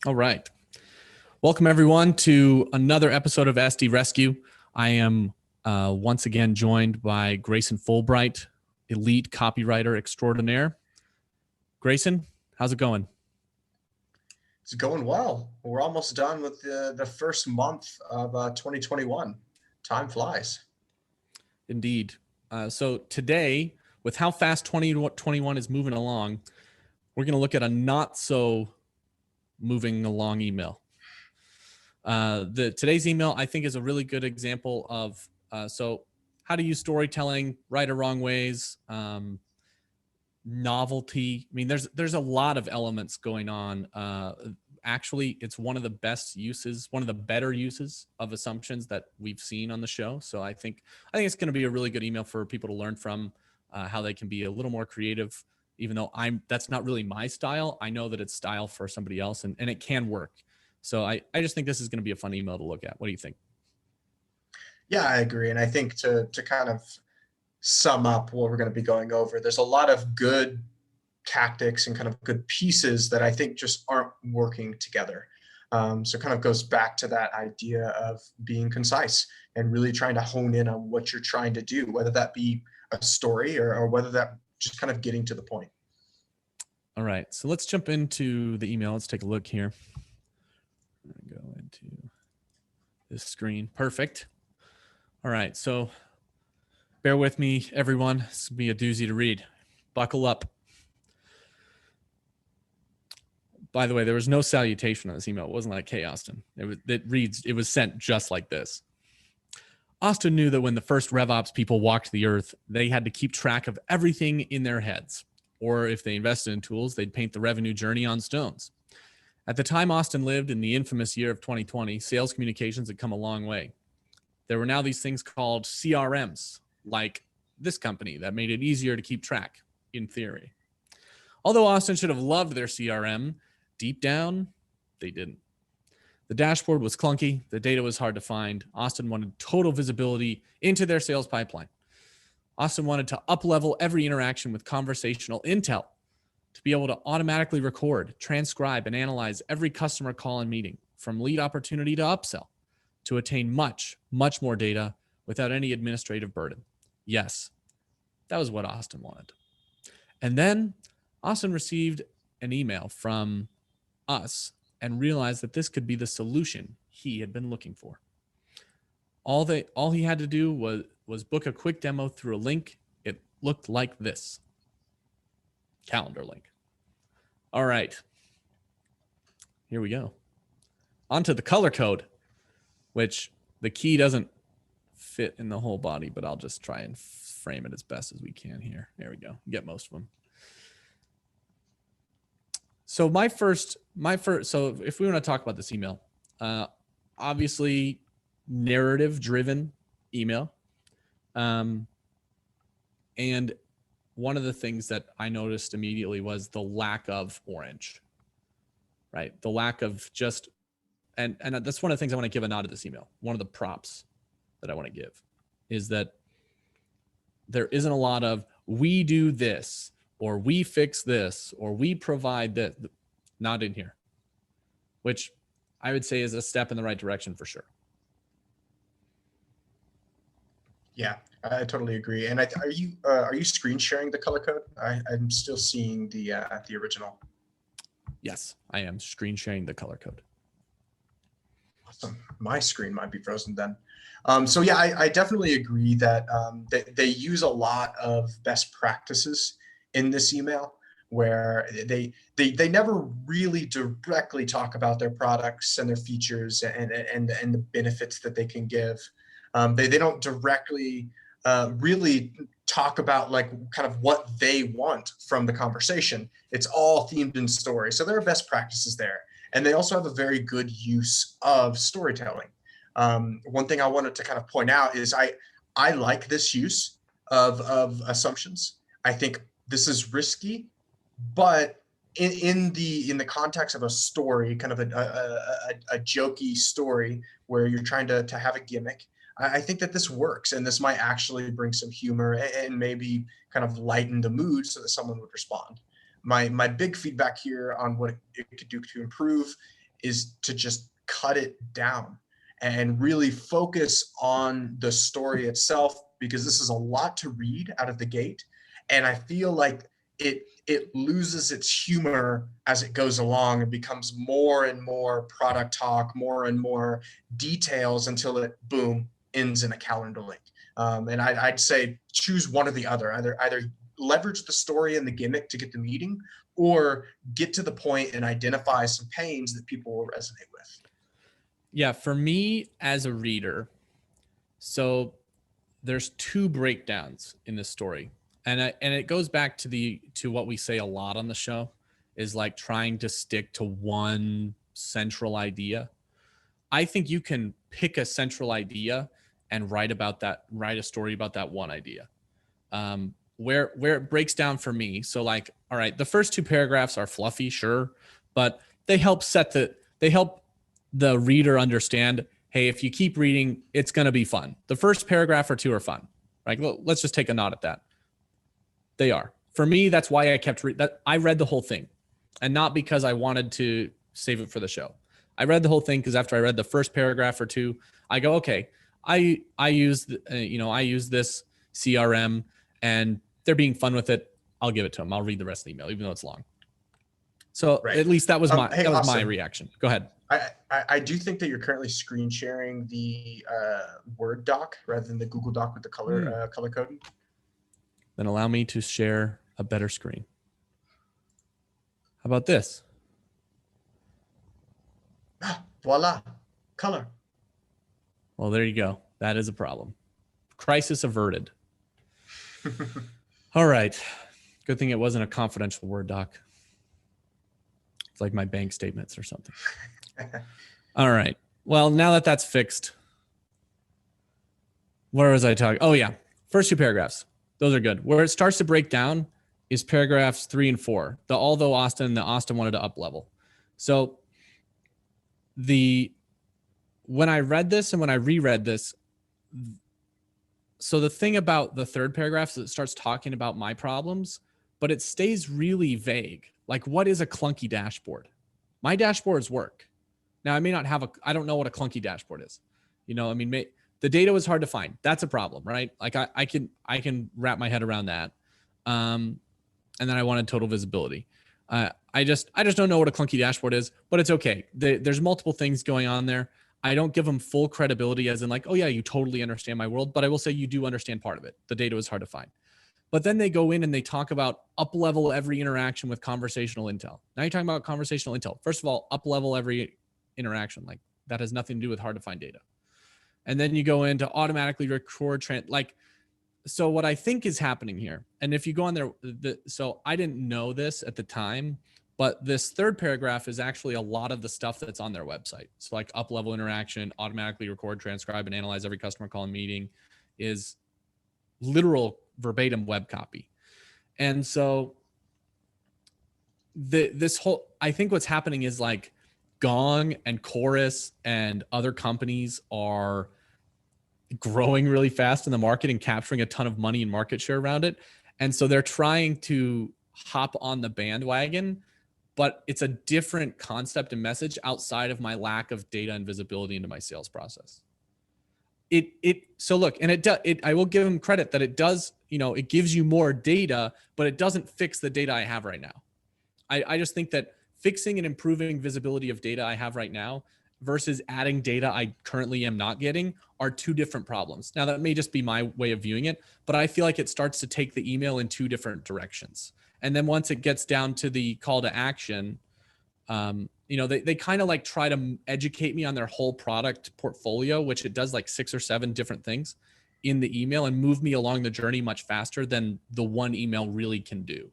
All right. Welcome, everyone, to another episode of SDRescue. I am once again joined by Grayson Fulbright, elite copywriter extraordinaire. Grayson, how's it going? It's going well. We're almost done with the first month of 2021. Time flies. Indeed. So today, with how fast 2021 is moving along, we're going to look at a not so moving along email. Today's email, I think, is a really good example of how to use storytelling right or wrong ways, novelty. I mean, there's a lot of elements going on. Actually, it's one of the best uses, one of the better uses of assumptions that we've seen on the show. So I think it's going to be a really good email for people to learn from, how they can be a little more creative. Even though that's not really my style, I know that it's style for somebody else, and it can work. So I just think this is going to be a fun email to look at. What do you think? Yeah, I agree. And I think to kind of sum up what we're going to be going over, there's a lot of good tactics and kind of good pieces that I think just aren't working together. So it kind of goes back to that idea of being concise and really trying to hone in on what you're trying to do, whether that be a story or whether that just kind of getting to the point. All right, so let's jump into the email. Let's take a look here. Go into this screen. Perfect. All right, so bear with me, everyone. This will be a doozy to read. Buckle up. By the way, there was no salutation on this email. It wasn't like, "Hey, Austin." It was sent just like this. Austin knew that when the first RevOps people walked the earth, they had to keep track of everything in their heads. Or if they invested in tools, they'd paint the revenue journey on stones. At the time Austin lived in the infamous year of 2020, sales communications had come a long way. There were now these things called CRMs, like this company, that made it easier to keep track, in theory. Although Austin should have loved their CRM, deep down, they didn't. The dashboard was clunky. The data was hard to find. Austin wanted total visibility into their sales pipeline. Austin wanted to up-level every interaction with conversational intel, to be able to automatically record, transcribe, and analyze every customer call and meeting, from lead opportunity to upsell, to attain much, much more data without any administrative burden. Yes, that was what Austin wanted. And then Austin received an email from us and realized that this could be the solution he had been looking for. All he had to do was book a quick demo through a link. It looked like this. Calendar link. All right. Here we go. Onto the color code, which the key doesn't fit in the whole body, but I'll just try and frame it as best as we can here. There we go. Get most of them. So so if we want to talk about this email, obviously narrative driven email. And one of the things that I noticed immediately was the lack of orange, right? The lack of just, and that's one of the things I want to give a nod to this email. One of the props that I want to give is that there isn't a lot of "we do this" or "we fix this" or "we provide this." Not in here, which I would say is a step in the right direction for sure. Yeah, I totally agree. And are you screen sharing the color code? I'm still seeing the original. Yes, I am screen sharing the color code. Awesome. My screen might be frozen then. So yeah, I definitely agree that they use a lot of best practices in this email, where they never really directly talk about their products and their features and the benefits that they can give. They don't directly really talk about like kind of what they want from the conversation. It's all themed in story. So there are best practices there. And they also have a very good use of storytelling. One thing I wanted to kind of point out is I like this use of assumptions. I think this is risky, but in the context of a story, kind of a jokey story where you're trying to have a gimmick, I think that this works, and this might actually bring some humor and maybe kind of lighten the mood so that someone would respond. My big feedback here on what it could do to improve is to just cut it down and really focus on the story itself, because this is a lot to read out of the gate. And I feel like it loses its humor as it goes along and becomes more and more product talk, more and more details, until it, boom, ends in a calendar link. And I'd say choose one or the other. Either leverage the story and the gimmick to get the meeting, or get to the point and identify some pains that people will resonate with. Yeah, for me as a reader, so there's two breakdowns in this story. And it goes back to what we say a lot on the show, is like trying to stick to one central idea. I think you can pick a central idea and write a story about that one idea. Where it breaks down for me. So like, all right, the first two paragraphs are fluffy, sure, but they help the reader understand, hey, if you keep reading, it's going to be fun. The first paragraph or two are fun. Like, let's just take a nod at that. They are. For me, that's why I kept that. I read the whole thing, and not because I wanted to save it for the show. I read the whole thing because after I read the first paragraph or two, I go, okay, I use this CRM and they're being fun with it. I'll give it to them. I'll read the rest of the email, even though it's long. So At least that was my reaction. Go ahead. I do think that you're currently screen sharing the Word doc rather than the Google Doc with the color coding. Then allow me to share a better screen. How about this? Voila, color. Well, there you go. That is a problem. Crisis averted. All right. Good thing it wasn't a confidential Word doc. It's like my bank statements or something. All right. Well, now that that's fixed, where was I talking? Oh, yeah. First two paragraphs. Those are good. Where it starts to break down is paragraphs 3 and 4. The Austin wanted to up level. So when I read this and when I reread this, so the thing about the third paragraph is it starts talking about my problems, but it stays really vague. Like, what is a clunky dashboard? My dashboards work. Now, I may not have I don't know what a clunky dashboard is. The data was hard to find. That's a problem, right? Like I can wrap my head around that. And then I wanted total visibility. I just don't know what a clunky dashboard is, but it's okay. There's multiple things going on there. I don't give them full credibility as in like, oh yeah, you totally understand my world, but I will say you do understand part of it. The data was hard to find. But then they go in and they talk about up-level every interaction with conversational intel. Now you're talking about conversational intel. First of all, up-level every interaction. Like, that has nothing to do with hard-to-find data. And then you go into automatically record, so what I think is happening here, and if you go on there, so I didn't know this at the time, but this third paragraph is actually a lot of the stuff that's on their website. So like up-level interaction, automatically record, transcribe, and analyze every customer call and meeting is literal verbatim web copy. And so I think what's happening is like Gong and Chorus and other companies are growing really fast in the market and capturing a ton of money and market share around it. And so they're trying to hop on the bandwagon, but it's a different concept and message outside of my lack of data and visibility into my sales process. So look, and I will give them credit that it does, it gives you more data, but it doesn't fix the data I have right now. I just think that fixing and improving visibility of data I have right now versus adding data I currently am not getting are two different problems. Now, that may just be my way of viewing it, but I feel like it starts to take the email in two different directions. And then once it gets down to the call to action, they kind of like try to educate me on their whole product portfolio, which it does like 6 or 7 different things in the email, and move me along the journey much faster than the one email really can do.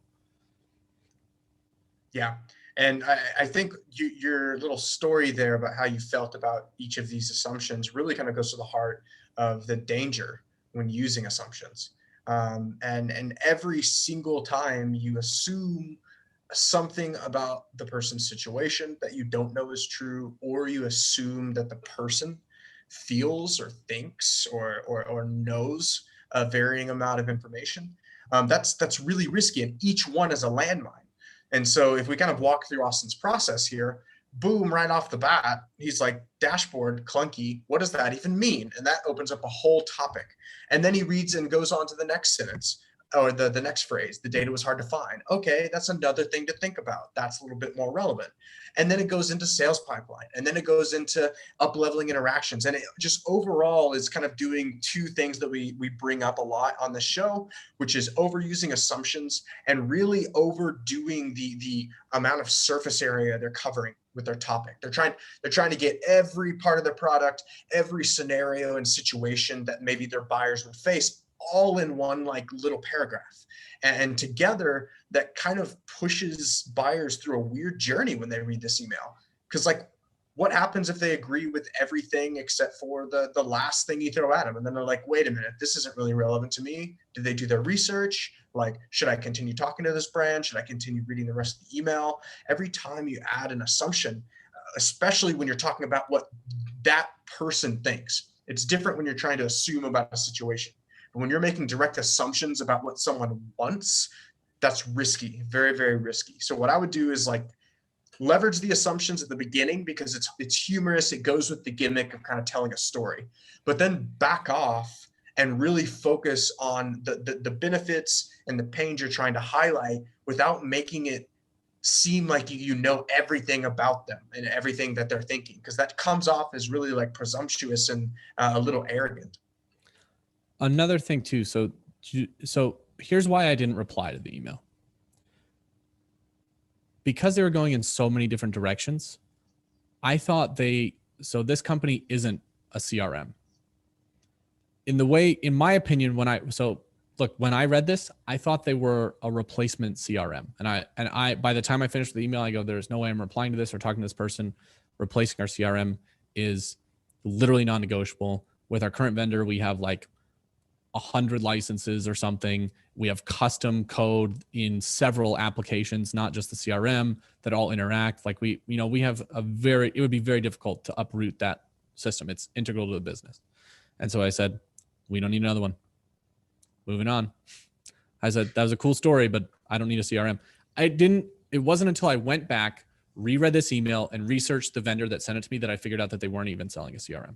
Yeah. And I think your little story there about how you felt about each of these assumptions really kind of goes to the heart of the danger when using assumptions. And every single time you assume something about the person's situation that you don't know is true, or you assume that the person feels or thinks or knows a varying amount of information, that's really risky, and each one is a landmine. And so if we kind of walk through Austin's process here, boom, right off the bat, he's like, dashboard, clunky. What does that even mean? And that opens up a whole topic. And then he reads and goes on to the next sentence or the next phrase. The data was hard to find. Okay, that's another thing to think about. That's a little bit more relevant. And then it goes into sales pipeline. And then it goes into up-leveling interactions. And it just overall is kind of doing two things that we bring up a lot on the show, which is overusing assumptions and really overdoing the amount of surface area they're covering with their topic. They're trying to get every part of their product, every scenario and situation that maybe their buyers would face all in one like little paragraph. And together that kind of pushes buyers through a weird journey when they read this email. Because like, what happens if they agree with everything except for the last thing you throw at them? And then they're like, wait a minute, this isn't really relevant to me. Did they do their research? Like, should I continue talking to this brand? Should I continue reading the rest of the email? Every time you add an assumption, especially when you're talking about what that person thinks, it's different when you're trying to assume about a situation. But when you're making direct assumptions about what someone wants, that's risky, very, very risky. So what I would do is like leverage the assumptions at the beginning because it's humorous. It goes with the gimmick of kind of telling a story, but then back off and really focus on the benefits and the pains you're trying to highlight without making it seem like you know everything about them and everything that they're thinking, because that comes off as really like presumptuous and a little arrogant. Another thing too. So here's why I didn't reply to the email. Because they were going in so many different directions, I thought so this company isn't a CRM. In my opinion, when I read this, I thought they were a replacement CRM. And I by the time I finished the email, I go, there's no way I'm replying to this or talking to this person. Replacing our CRM is literally non-negotiable. With our current vendor, we have like 100 licenses or something. We have custom code in several applications, not just the CRM, that all interact. Like we have it would be very difficult to uproot that system. It's integral to the business. And so I said, we don't need another one. Moving on. I said, that was a cool story, but I don't need a CRM. It wasn't until I went back, reread this email and researched the vendor that sent it to me that I figured out that they weren't even selling a CRM.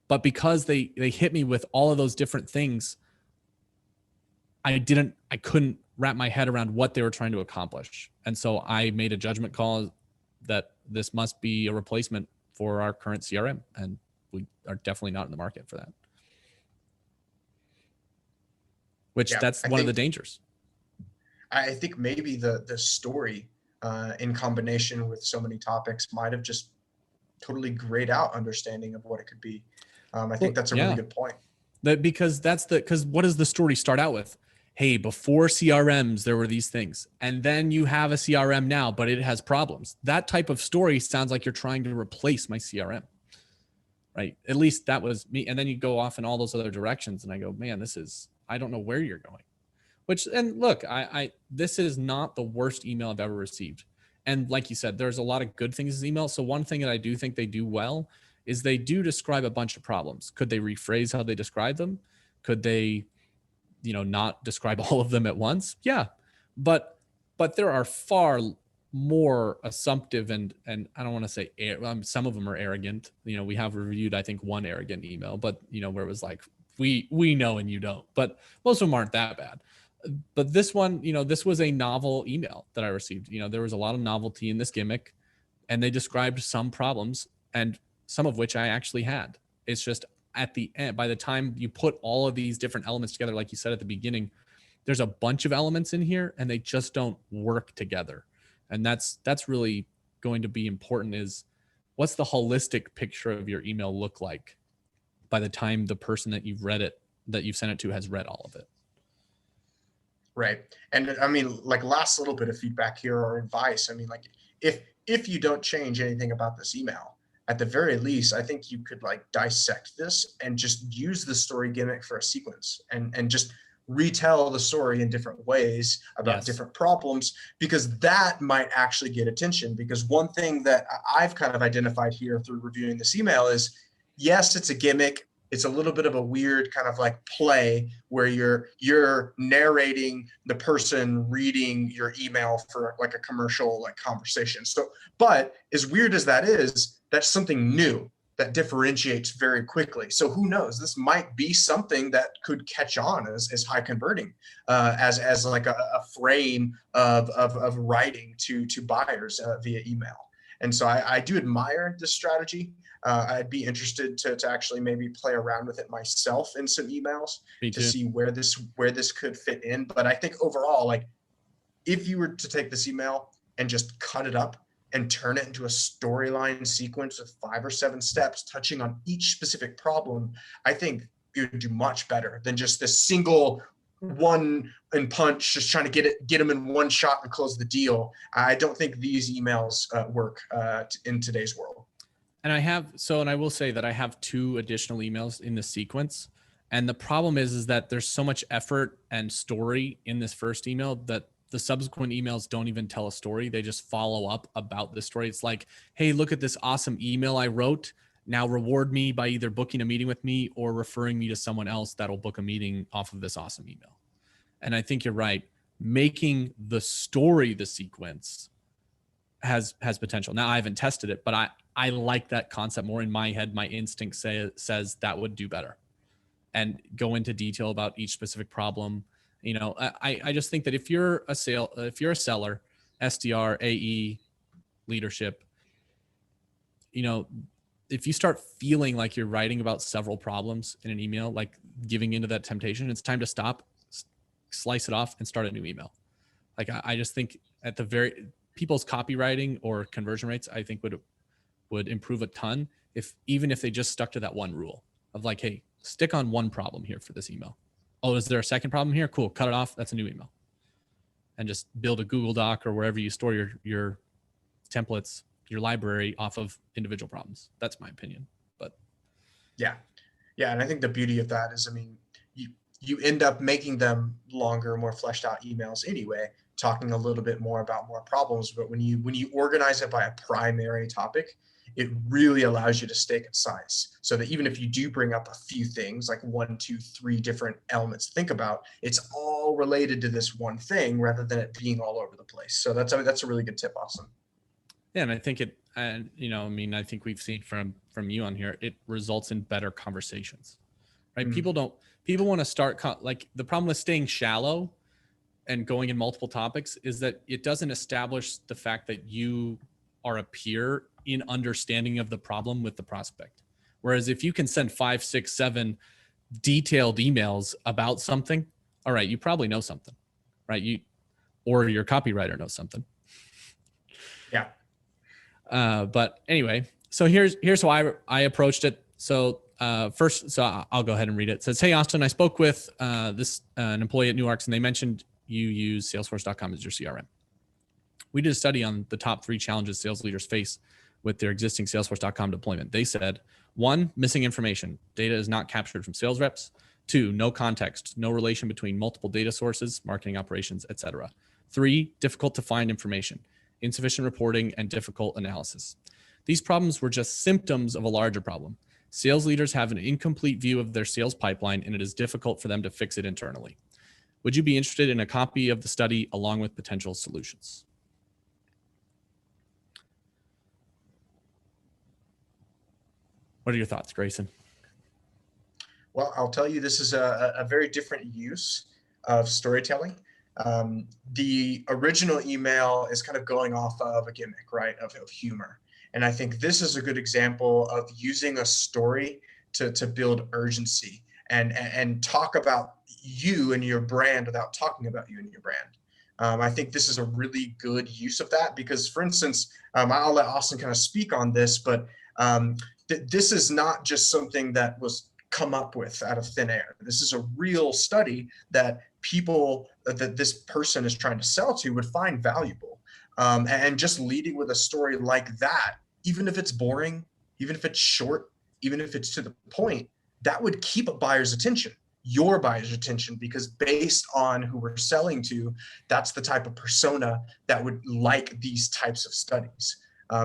But because they hit me with all of those different things, I couldn't wrap my head around what they were trying to accomplish. And so I made a judgment call that this must be a replacement for our current CRM. And we are definitely not in the market for that. That's one of the dangers. I think maybe the story in combination with so many topics might have just totally grayed out understanding of what it could be. I think that's a really good point. Because what does the story start out with? Hey, before CRMs, there were these things. And then you have a CRM now, but it has problems. That type of story sounds like you're trying to replace my CRM, right? At least that was me. And then you go off in all those other directions. And I go, man, I don't know where you're going. And look, this is not the worst email I've ever received. And like you said, there's a lot of good things in this email. So one thing that I do think they do well is they do describe a bunch of problems. Could they rephrase how they describe them? Could they, not describe all of them at once? Yeah. But there are far more assumptive and I don't want to say some of them are arrogant. We have reviewed, I think, one arrogant email, but where it was like, we know and you don't, but most of them aren't that bad. But this one, this was a novel email that I received. There was a lot of novelty in this gimmick, and they described some problems, and some of which I actually had. It's just at the end, by the time you put all of these different elements together, like you said at the beginning, there's a bunch of elements in here and they just don't work together. And that's really going to be important, is what's the holistic picture of your email look like by the time the person that you've sent it to has read all of it. Right. And I mean, like, last little bit of feedback here or advice. I mean, like, if you don't change anything about this email, at the very least, I think you could like dissect this and just use the story gimmick for a sequence and just retell the story in different ways about different problems, because that might actually get attention. Because one thing that I've kind of identified here through reviewing this email is, yes, it's a gimmick. it's a little bit of a weird kind of like play where you're narrating the person reading your email for like a commercial like conversation. So, but as weird as that is, that's something new that differentiates very quickly. So who knows? This might be something that could catch on as high converting, as like a frame of writing to buyers via email. And so I do admire this strategy. I'd be interested to actually maybe play around with it myself in some emails to see where this could fit in. But I think overall, like if you were to take this email and just cut it up and turn it into a storyline sequence of 5 or 7 steps touching on each specific problem, I think it would do much better than just this single one and punch, just trying to get them in one shot and close the deal. I don't think these emails work in today's world. And I will say that I have 2 additional emails in the sequence. And the problem is that there's so much effort and story in this first email that the subsequent emails don't even tell a story. They just follow up about the story. It's like, hey, look at this awesome email I wrote. Now reward me by either booking a meeting with me or referring me to someone else that'll book a meeting off of this awesome email. And I think you're right. Making the story the sequence has potential. Now I haven't tested it, but I like that concept more. In my head, my instinct says that would do better, and go into detail about each specific problem. You know, I just think that if you're a seller, SDR, AE, leadership, you know, if you start feeling like you're writing about several problems in an email, like giving into that temptation, it's time to stop, slice it off, and start a new email. Like I just think at the people's copywriting or conversion rates, I think would improve a ton even if they just stuck to that one rule of like, hey, stick on one problem here for this email. Oh, is there a second problem here? Cool. Cut it off. That's a new email. And just build a Google Doc or wherever you store your templates, your library off of individual problems. That's my opinion. But yeah. And I think the beauty of that is, I mean, you end up making them longer, more fleshed out emails anyway, talking a little bit more about more problems. But when you organize it by a primary topic, it really allows you to stay concise, so that even if you do bring up a few things, like 1, 2, 3 different elements to think about, it's all related to this one thing rather than it being all over the place. So that's a really good tip, Austin. Yeah, and I think I think we've seen from you on here, it results in better conversations, right? Mm-hmm. People want to start like the problem with staying shallow and going in multiple topics is that it doesn't establish the fact that you are a peer in understanding of the problem with the prospect. Whereas if you can send 5, 6, 7 detailed emails about something, all right, you probably know something, right? Or your copywriter knows something. Yeah. But anyway, so here's how I approached it. So first, so I'll go ahead and read it. It says, hey, Austin, I spoke with an employee at NewArcs, and they mentioned you use Salesforce.com as your CRM. We did a study on the top 3 challenges sales leaders face with their existing Salesforce.com deployment. They said, 1, missing information. Data is not captured from sales reps. 2, no context, no relation between multiple data sources, marketing operations, etc. 3, difficult to find information, insufficient reporting, and difficult analysis. These problems were just symptoms of a larger problem. Sales leaders have an incomplete view of their sales pipeline, and it is difficult for them to fix it internally. Would you be interested in a copy of the study along with potential solutions? What are your thoughts, Grayson? Well, I'll tell you, this is a very different use of storytelling. The original email is kind of going off of a gimmick, right, of humor. And I think this is a good example of using a story to build urgency and talk about you and your brand without talking about you and your brand. I think this is a really good use of that because, for instance, I'll let Austin kind of speak on this, but this is not just something that was come up with out of thin air. This is a real study that people that this person is trying to sell to would find valuable. And just leading with a story like that, even if it's boring, even if it's short, even if it's to the point, that would keep a buyer's attention, your buyer's attention, because based on who we're selling to, that's the type of persona that would like these types of studies.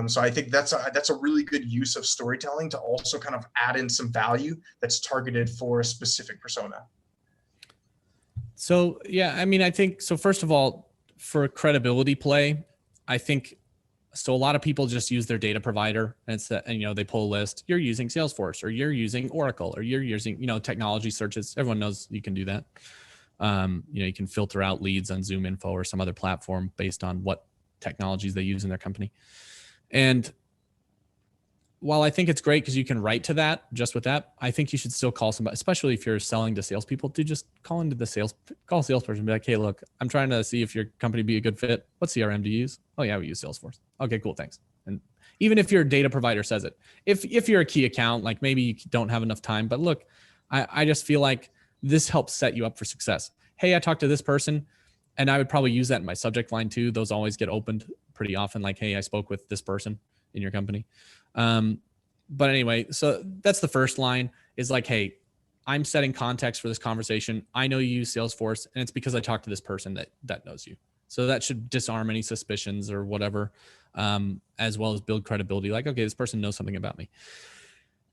So I think that's a really good use of storytelling to also kind of add in some value that's targeted for a specific persona. So yeah, I mean, I think so. First of all, for credibility play, I think so. A lot of people just use their data provider, and it's and you know, they pull a list. You're using Salesforce, or you're using Oracle, or you're using, you know, technology searches. Everyone knows you can do that. You know, you can filter out leads on Zoom Info or some other platform based on what technologies they use in their company. And while I think it's great because you can write to that just with that, I think you should still call somebody, especially if you're selling to salespeople, to just call into the call a salesperson and be like, hey, look, I'm trying to see if your company be a good fit. What CRM do you use? Oh yeah, we use Salesforce. Okay, cool, thanks. And even if your data provider says it, if you're a key account, like maybe you don't have enough time, but look, I just feel like this helps set you up for success. Hey, I talked to this person, and I would probably use that in my subject line too. Those always get opened pretty often. Like, hey, I spoke with this person in your company. But anyway, so that's the first line is like, hey, I'm setting context for this conversation. I know you use Salesforce, and it's because I talked to this person that knows you. So that should disarm any suspicions or whatever, as well as build credibility. Like, okay, this person knows something about me.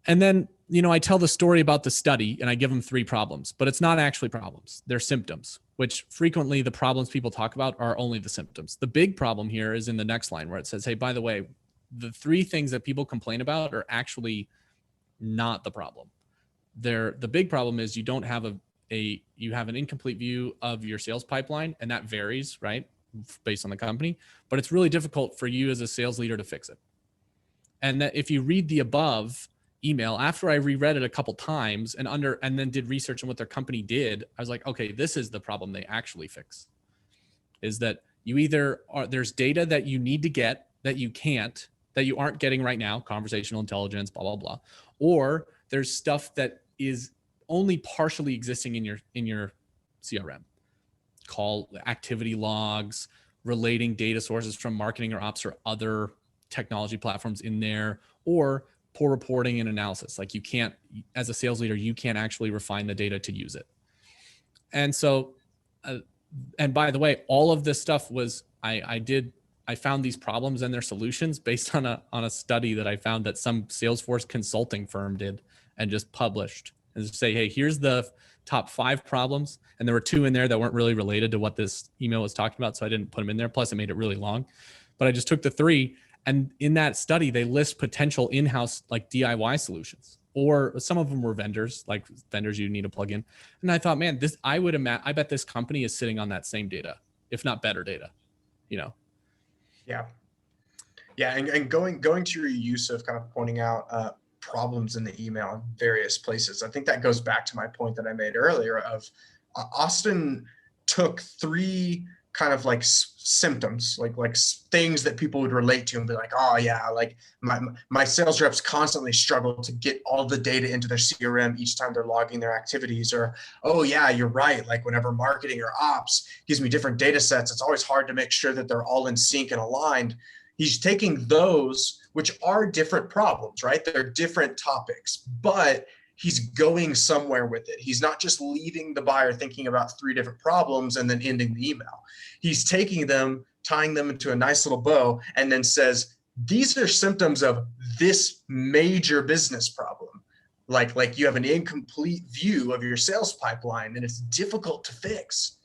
And then, you know, I tell the story about the study and I give them 3 problems, but it's not actually problems. They're symptoms, which frequently the problems people talk about are only the symptoms. The big problem here is in the next line where it says, hey, by the way, the 3 things that people complain about are actually not the problem. The big problem is you don't have you have an incomplete view of your sales pipeline, and that varies, right, based on the company, but it's really difficult for you as a sales leader to fix it. And that if you read the above email, after I reread it a couple times and then did research on what their company did, I was like, okay, this is the problem they actually fix. Is that you either there's data that you need to get that you can't, that you aren't getting right now, conversational intelligence, blah, blah, blah. Or there's stuff that is only partially existing in your CRM. Call activity logs, relating data sources from marketing or ops or other technology platforms in there, or poor reporting and analysis. Like you can't, as a sales leader, you can't actually refine the data to use it. And so, and by the way, all of this stuff was, I found these problems and their solutions based on a study that I found that some Salesforce consulting firm did and just published, and say, hey, here's the top 5 problems. And there were 2 in there that weren't really related to what this email was talking about. So I didn't put them in there. Plus it made it really long, but I just took the 3. And in that study, they list potential in-house like DIY solutions, or some of them were vendors, like vendors you need to plug in. And I thought, man, I bet this company is sitting on that same data, if not better data, you know? Yeah. Yeah. And going to your use of kind of pointing out problems in the email in various places, I think that goes back to my point that I made earlier of Austin took 3 kind of like symptoms, like things that people would relate to and be like, oh yeah, like my sales reps constantly struggle to get all the data into their CRM each time they're logging their activities. Or, oh yeah, you're right. Like whenever marketing or ops gives me different data sets, it's always hard to make sure that they're all in sync and aligned. He's taking those, which are different problems, right? They're different topics, but he's going somewhere with it. He's not just leaving the buyer thinking about 3 different problems and then ending the email. He's taking them, tying them into a nice little bow, and then says, these are symptoms of this major business problem. Like you have an incomplete view of your sales pipeline and it's difficult to fix.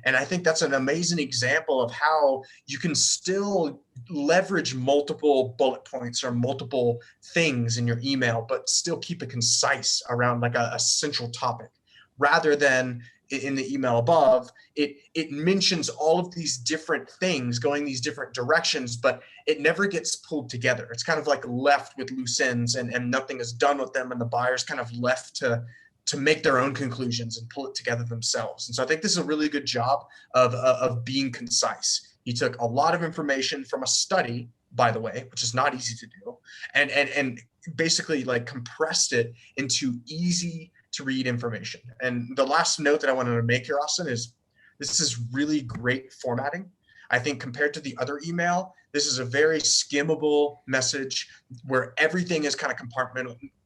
And I think that's an amazing example of how you can still leverage multiple bullet points or multiple things in your email, but still keep it concise around like a central topic, rather than in the email above, it mentions all of these different things going these different directions, but it never gets pulled together. It's kind of like left with loose ends and nothing is done with them. And the buyer's kind of left to make their own conclusions and pull it together themselves. And so I think this is a really good job of being concise. He took a lot of information from a study, by the way, which is not easy to do, and basically like compressed it into easy to read information. And the last note that I wanted to make here, Austin, is this is really great formatting. I think compared to the other email, this is a very skimmable message where everything is kind of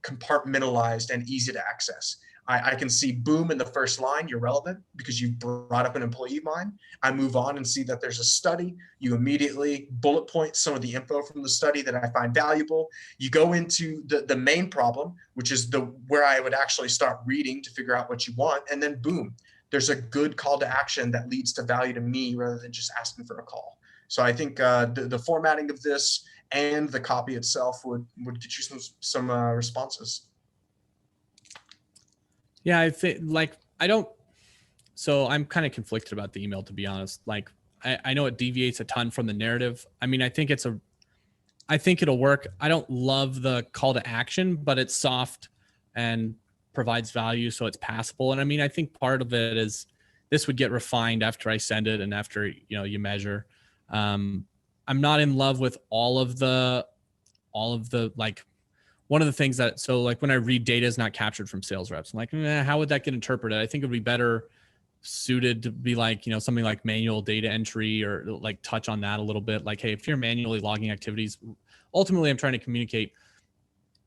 compartmentalized and easy to access. I can see boom in the first line, you're relevant because you've brought up an employee of mine. I move on and see that there's a study. You immediately bullet point some of the info from the study that I find valuable. You go into the main problem, which is where I would actually start reading to figure out what you want. And then boom, there's a good call to action that leads to value to me rather than just asking for a call. So I think the formatting of this and the copy itself would get you some responses. Yeah, I think I don't. So I'm kind of conflicted about the email, to be honest. Like I know it deviates a ton from the narrative. I mean, I think it'll work. I don't love the call to action, but it's soft and provides value, so it's passable. And I mean, I think part of it is this would get refined after I send it and after you measure. I'm not in love with all of the like. One of the things that, so like when I read data is not captured from sales reps, I'm like, how would that get interpreted? I think it would be better suited to be like, something like manual data entry, or like touch on that a little bit. Like, hey, if you're manually logging activities, ultimately I'm trying to communicate,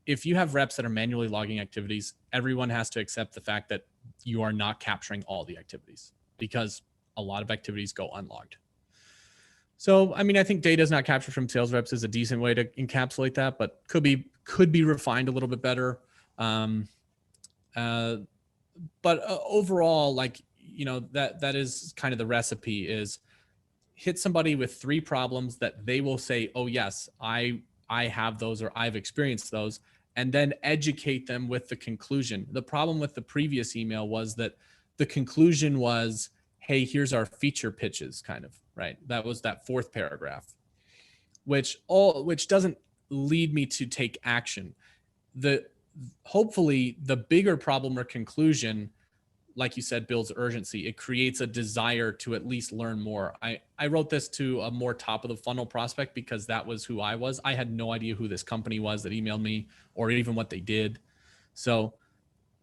if you have reps that are manually logging activities, everyone has to accept the fact that you are not capturing all the activities, because a lot of activities go unlogged. So, I mean, I think data is not captured from sales reps is a decent way to encapsulate that, but could be refined a little bit better. But overall, like, that is kind of the recipe, is hit somebody with 3 problems that they will say, oh yes, I have those, or I've experienced those, and then educate them with the conclusion. The problem with the previous email was that the conclusion was, hey, here's our feature pitches, kind of, right? That was that 4th paragraph, which doesn't lead me to take action. Hopefully the bigger problem or conclusion, like you said, builds urgency. It creates a desire to at least learn more. I wrote this to a more top of the funnel prospect because that was who I was. I had no idea who this company was that emailed me, or even what they did. So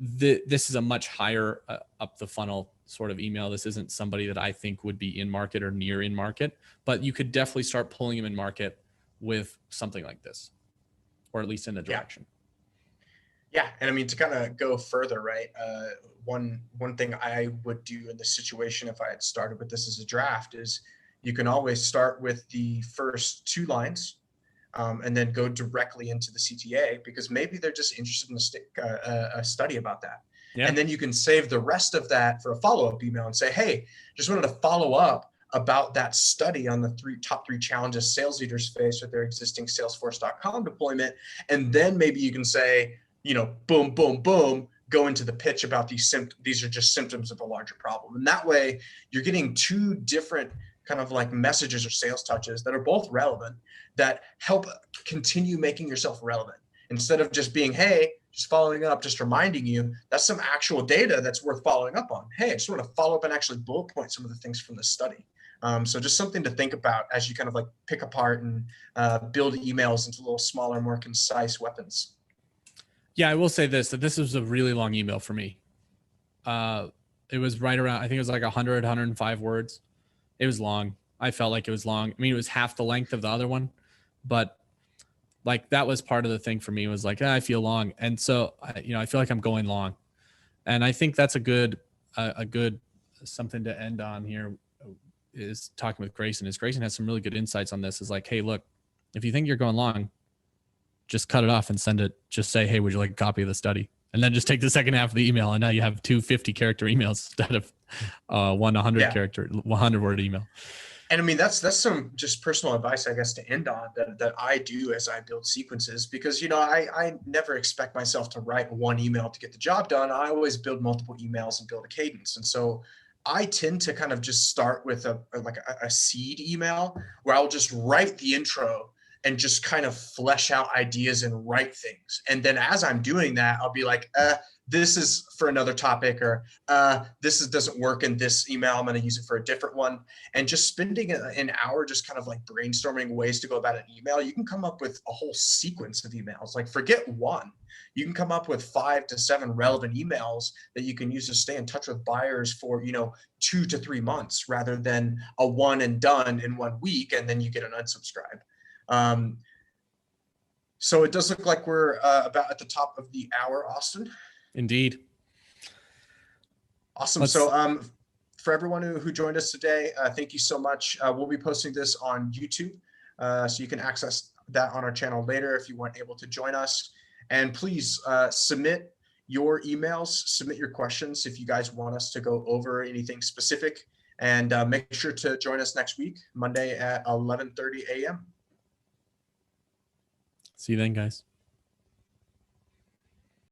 this is a much higher up the funnel sort of email. This isn't somebody that I think would be in market or near in market, but you could definitely start pulling them in market with something like this, or at least in the direction. Yeah. And I mean, to kind of go further, right? One thing I would do in this situation, if I had started with this as a draft, is you can always start with the first 2 lines, and then go directly into the CTA, because maybe they're just interested in a study about that. Yeah. And then you can save the rest of that for a follow-up email and say, hey, just wanted to follow up about that study on the top three challenges sales leaders face with their existing Salesforce.com deployment. And then maybe you can say, boom, boom, boom, go into the pitch about these are just symptoms of a larger problem. And that way you're getting 2 different kind of like messages or sales touches that are both relevant, that help continue making yourself relevant, instead of just being, hey, just following up, just reminding you. That's some actual data that's worth following up on. Hey, I just want to follow up and actually bullet point some of the things from this study. So just something to think about as you kind of like pick apart and build emails into little smaller, more concise weapons. Yeah, I will say that this was a really long email for me. It was right around, I think it was like 100, 105 words. It was long. I felt like it was long. I mean, it was half the length of the other one, but like that was part of the thing for me, was like, I feel long. And so, I feel like I'm going long, and I think that's a good something to end on here, is talking with Grayson. Grayson has some really good insights on this. Is like, hey, look, if you think you're going long, just cut it off and send it. Just say, hey, would you like a copy of the study? And then just take the second half of the email, and now you have 2 50-character emails instead of one 100-word email. And I mean, that's some just personal advice, I guess, to end on, that I do as I build sequences, because, I never expect myself to write one email to get the job done. I always build multiple emails and build a cadence. And so I tend to kind of just start with a seed email where I'll just write the intro and just kind of flesh out ideas and write things. And then as I'm doing that, I'll be like, this is for another topic, or doesn't work in this email. I'm going to use it for a different one. And just spending an hour just kind of like brainstorming ways to go about an email, you can come up with a whole sequence of emails. Like, forget one. You can come up with 5 to 7 relevant emails that you can use to stay in touch with buyers for, 2 to 3 months, rather than a one and done in 1 week, and then you get an unsubscribe. So it does look like we're about at the top of the hour, Austin. Indeed. Awesome. So for everyone who joined us today, thank you so much. We'll be posting this on YouTube, so you can access that on our channel later if you weren't able to join us. And please submit your emails, submit your questions if you guys want us to go over anything specific. And make sure to join us next week, Monday at 11:30 a.m. See you then, guys.